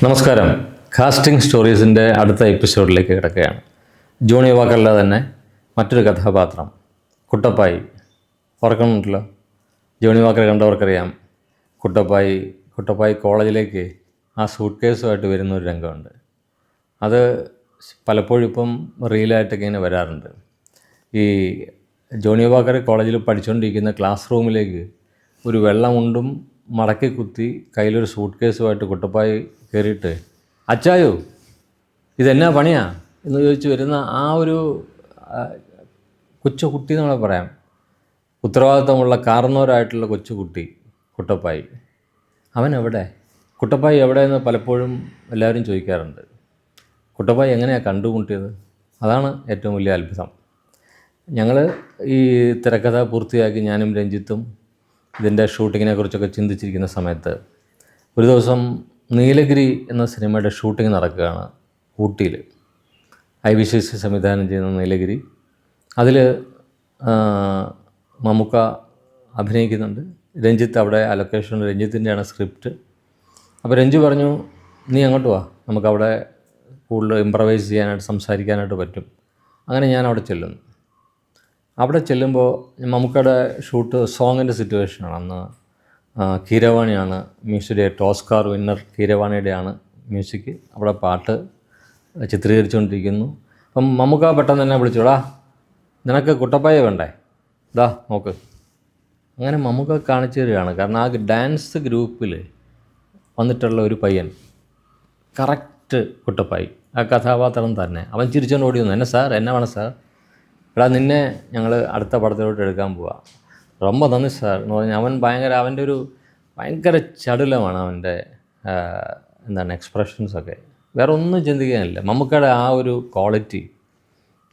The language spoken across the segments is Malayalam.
നമസ്കാരം. കാസ്റ്റിംഗ് സ്റ്റോറീസിൻ്റെ അടുത്ത എപ്പിസോഡിലേക്ക് കിടക്കുകയാണ്. ജോണി വാക്കറിലെ തന്നെ മറ്റൊരു കഥാപാത്രം കുട്ടപ്പായി. ഓർക്കുന്നുണ്ടല്ലോ, ജോണി വാക്കർ കണ്ടവർക്കറിയാം. കുട്ടപ്പായി കോളേജിലേക്ക് ആ സൂട്ട് കേസുമായിട്ട് വരുന്നൊരു രംഗമുണ്ട്. അത് പലപ്പോഴും ഇപ്പം റീലായിട്ടൊക്കെ ഇങ്ങനെ വരാറുണ്ട്. ഈ ജോണി വാക്കർ കോളേജിൽ പഠിച്ചുകൊണ്ടിരിക്കുന്ന ക്ലാസ് റൂമിലേക്ക് ഒരു വെള്ളമുണ്ടും മടക്കി കുത്തി കയ്യിലൊരു സൂട്ട് കേസുമായിട്ട് കുട്ടപ്പായി കയറിയിട്ട്, അച്ചായോ ഇതെന്നാ പണിയാ എന്ന് ചോദിച്ച് വരുന്ന ആ ഒരു കൊച്ചുകുട്ടി എന്ന് വേണമെങ്കിൽ പറയാം. ഉത്തരവാദിത്തമുള്ള കാർന്നവരായിട്ടുള്ള കൊച്ചുകുട്ടി കുട്ടപ്പായി. അവൻ എവിടെ? കുട്ടപ്പായി എവിടെയെന്ന് പലപ്പോഴും എല്ലാവരും ചോദിക്കാറുണ്ട്. കുട്ടപ്പായി എങ്ങനെയാണ് കണ്ടുമുട്ടിയത്? അതാണ് ഏറ്റവും വലിയ അത്ഭുതം. ഞങ്ങൾ ഈ തിരക്കഥ പൂർത്തിയാക്കി ഞാനും രഞ്ജിത്തും ഇതിൻ്റെ ഷൂട്ടിങ്ങിനെ കുറിച്ചൊക്കെ ചിന്തിച്ചിരിക്കുന്ന സമയത്ത് ഒരു ദിവസം നീലഗിരി എന്ന സിനിമയുടെ ഷൂട്ടിംഗ് നടക്കുകയാണ് ഊട്ടിയിൽ. IVCC സംവിധാനം ചെയ്യുന്ന നീലഗിരി. അതിൽ മമ്മൂക്ക അഭിനയിക്കുന്നുണ്ട്. രഞ്ജിത്ത് അവിടെ ആ ലൊക്കേഷൻ രഞ്ജിത്തിൻ്റെയാണ് സ്ക്രിപ്റ്റ്. അപ്പോൾ രഞ്ജു പറഞ്ഞു, നീ അങ്ങോട്ട് വാ, നമുക്കവിടെ കൂടുതൽ ഇംപ്രവൈസ് ചെയ്യാനായിട്ട് സംസാരിക്കാനായിട്ട് പറ്റും. അങ്ങനെ ഞാൻ അവിടെ ചെല്ലുന്നു. അവിടെ ചെല്ലുമ്പോൾ മമ്മൂക്കയുടെ ഷൂട്ട് സോങ്ങിൻ്റെ സിറ്റുവേഷനാണ്. അന്ന് കീരവാണിയാണ് മ്യൂസിക് ഡയറക്ടർ. ഓസ്കാർ വിന്നർ കീരവാണിയുടെയാണ് മ്യൂസിക്. അവിടെ പാട്ട് ചിത്രീകരിച്ചുകൊണ്ടിരിക്കുന്നു. അപ്പം മമ്മൂക്ക പെട്ടെന്ന് തന്നെ വിളിച്ചോടാ, നിനക്ക് കുട്ടപ്പായ വേണ്ടേ, ഇതാ നോക്ക്. അങ്ങനെ മമ്മൂക്ക കാണിച്ചു തരികയാണ്. കാരണം ആ ഡാൻസ് ഗ്രൂപ്പിൽ വന്നിട്ടുള്ള ഒരു പയ്യൻ കറക്റ്റ് കുട്ടപ്പായി, ആ കഥാപാത്രം തന്നെ. അവൻ ചിരിച്ചുകൊണ്ട് ഓടി വന്നു, എന്നെ സാർ, എന്നെ വേണം സാർ, എടാ നിന്നെ ഞങ്ങൾ അടുത്ത പടത്തിലോട്ട് എടുക്കാൻ പോവാം, ரொம்ப നന്ദി സാർ എന്ന് പറഞ്ഞാൽ അവൻ ഭയങ്കര ചടുലമാണ് അവൻ്റെ എക്സ്പ്രഷൻസൊക്കെ. വേറെ ഒന്നും ചിന്തിക്കാനില്ല. മമ്മൂക്കയുടെ ആ ഒരു ക്വാളിറ്റി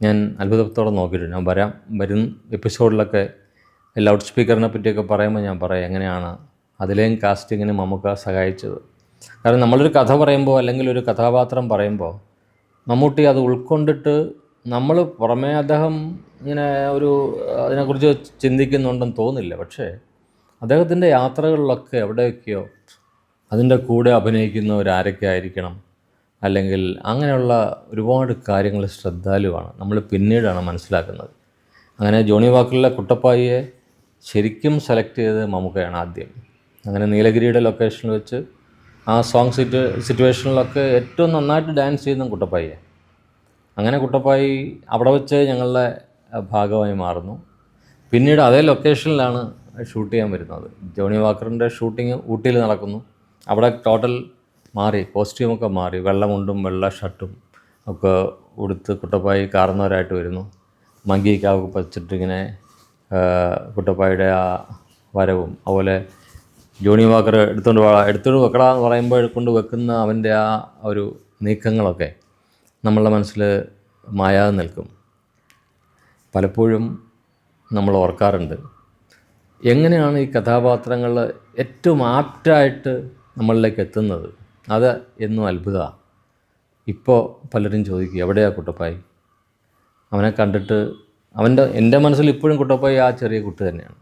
ഞാൻ അത്ഭുതത്തോടെ നോക്കിയിട്ടുണ്ട്. ഞാൻ വരും എപ്പിസോഡിലൊക്കെ ലൗഡ് സ്പീക്കറിനെ പറ്റിയൊക്കെ പറയുമ്പോൾ ഞാൻ പറയാം എങ്ങനെയാണ് അതിലെയും കാസ്റ്റിങ്ങിന് മമ്മൂക്ക സഹായിച്ചത്. കാരണം നമ്മളൊരു കഥ പറയുമ്പോൾ അല്ലെങ്കിൽ ഒരു കഥാപാത്രം പറയുമ്പോൾ മമ്മൂട്ടി അത് ഉൾക്കൊണ്ടിട്ട് നമ്മൾ പുറമേ അദ്ദേഹം ഇങ്ങനെ അതിനെക്കുറിച്ച് ചിന്തിക്കുന്നുണ്ടെന്ന് തോന്നില്ല. പക്ഷേ അദ്ദേഹത്തിൻ്റെ യാത്രകളിലൊക്കെ എവിടെയൊക്കെയോ അതിൻ്റെ കൂടെ അഭിനയിക്കുന്നവരാരൊക്കെ ആയിരിക്കണം, അല്ലെങ്കിൽ അങ്ങനെയുള്ള ഒരുപാട് കാര്യങ്ങൾ ശ്രദ്ധാലുവാണ്. നമ്മൾ പിന്നീടാണ് മനസ്സിലാക്കുന്നത്. അങ്ങനെ ജോണി വാക്കറിലെ കുട്ടപ്പായിയെ ശരിക്കും സെലക്ട് ചെയ്തത് മമ്മൂക്കയാണ് ആദ്യം. അങ്ങനെ നീലഗിരിയുടെ ലൊക്കേഷനിൽ വെച്ച് ആ സോങ് സിറ്റുവേഷനിലൊക്കെ ഏറ്റവും നന്നായിട്ട് ഡാൻസ് ചെയ്യുന്ന കുട്ടപ്പായിയെ. അങ്ങനെ കുട്ടപ്പായി അവിടെ വെച്ച് ഞങ്ങളുടെ ഭാഗമായി മാറുന്നു. പിന്നീട് അതേ ലൊക്കേഷനിലാണ് ഷൂട്ട് ചെയ്യാൻ വരുന്നത്. ജോണി വാക്കറിൻ്റെ ഷൂട്ടിങ് ഊട്ടിയിൽ നടക്കുന്നു. അവിടെ ടോട്ടൽ മാറി, കോസ്റ്റ്യൂമൊക്കെ മാറി, വെള്ളമുണ്ടും വെള്ള ഷർട്ടും ഒക്കെ ഉടുത്ത് കുട്ടപ്പായി കാർന്നവരായിട്ട് വരുന്നു. മങ്കിക്കാവ് പച്ചിട്ടിങ്ങനെ കുട്ടപ്പായിയുടെ ആ വരവും, അതുപോലെ ജോണി വാക്കർ എടുത്തോണ്ട് വെക്കടാ എന്ന് പറയുമ്പോൾ കൊണ്ട് വെക്കുന്ന അവൻ്റെ ആ ഒരു നീക്കങ്ങളൊക്കെ നമ്മളുടെ മനസ്സിൽ മായാതെ നിൽക്കും. പലപ്പോഴും നമ്മൾ ഓർക്കാറുണ്ട് എങ്ങനെയാണ് ഈ കഥാപാത്രങ്ങൾ ഏറ്റവും ആപ്റ്റായിട്ട് നമ്മളിലേക്ക് എത്തുന്നത്. അത് എന്നും അത്ഭുതമാണ്. ഇപ്പോൾ പലരും ചോദിക്കും, എവിടെയാണ് കുട്ടപ്പായി? അവനെ കണ്ടിട്ട് എൻ്റെ മനസ്സിൽ ഇപ്പോഴും കുട്ടപ്പായി ആ ചെറിയ കുട്ടി തന്നെയാണ്.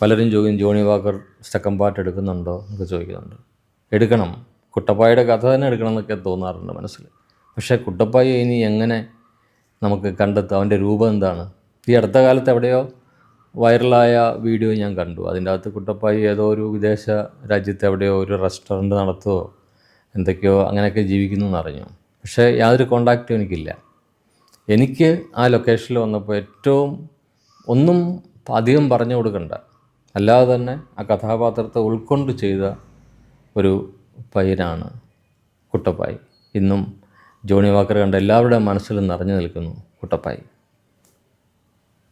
പലരും ചോദിക്കും, ജോണി വാക്കർ സെക്കൻഡ് പാർട്ട് എടുക്കുന്നുണ്ടോ എന്നൊക്കെ ചോദിക്കുന്നുണ്ട്. എടുക്കണം, കുട്ടപ്പായിയുടെ കഥ തന്നെ എടുക്കണം എന്നൊക്കെ തോന്നാറുണ്ട് മനസ്സിൽ. പക്ഷേ കുട്ടപ്പായി ഇനി എങ്ങനെ നമുക്ക് കണ്ടെത്താം? അവൻ്റെ രൂപം എന്താണ്? ഈ അടുത്ത കാലത്ത് എവിടെയോ വൈറലായ വീഡിയോ ഞാൻ കണ്ടു. അതിൻ്റെ അകത്ത് കുട്ടപ്പായി ഏതോ ഒരു വിദേശ രാജ്യത്ത് എവിടെയോ ഒരു റെസ്റ്റോറൻറ്റ് നടത്തുകയോ എന്തൊക്കെയോ അങ്ങനെയൊക്കെ ജീവിക്കുന്നു എന്നറിഞ്ഞു. പക്ഷേ യാതൊരു കോണ്ടാക്റ്റും എനിക്കില്ല. എനിക്ക് ആ ലൊക്കേഷനിൽ വന്നപ്പോൾ ഏറ്റവും ഒന്നും അധികം പറഞ്ഞു കൊടുക്കണ്ട, അല്ലാതെ തന്നെ ആ കഥാപാത്രത്തെ ഉൾക്കൊണ്ട് ചെയ്ത ഒരു പയ്യനാണ് കുട്ടപ്പായി. ഇന്നും ജോണി വാക്കർ കണ്ട എല്ലാവരുടെയും മനസ്സിലും നിറഞ്ഞു നിൽക്കുന്നു കുട്ടപ്പായി.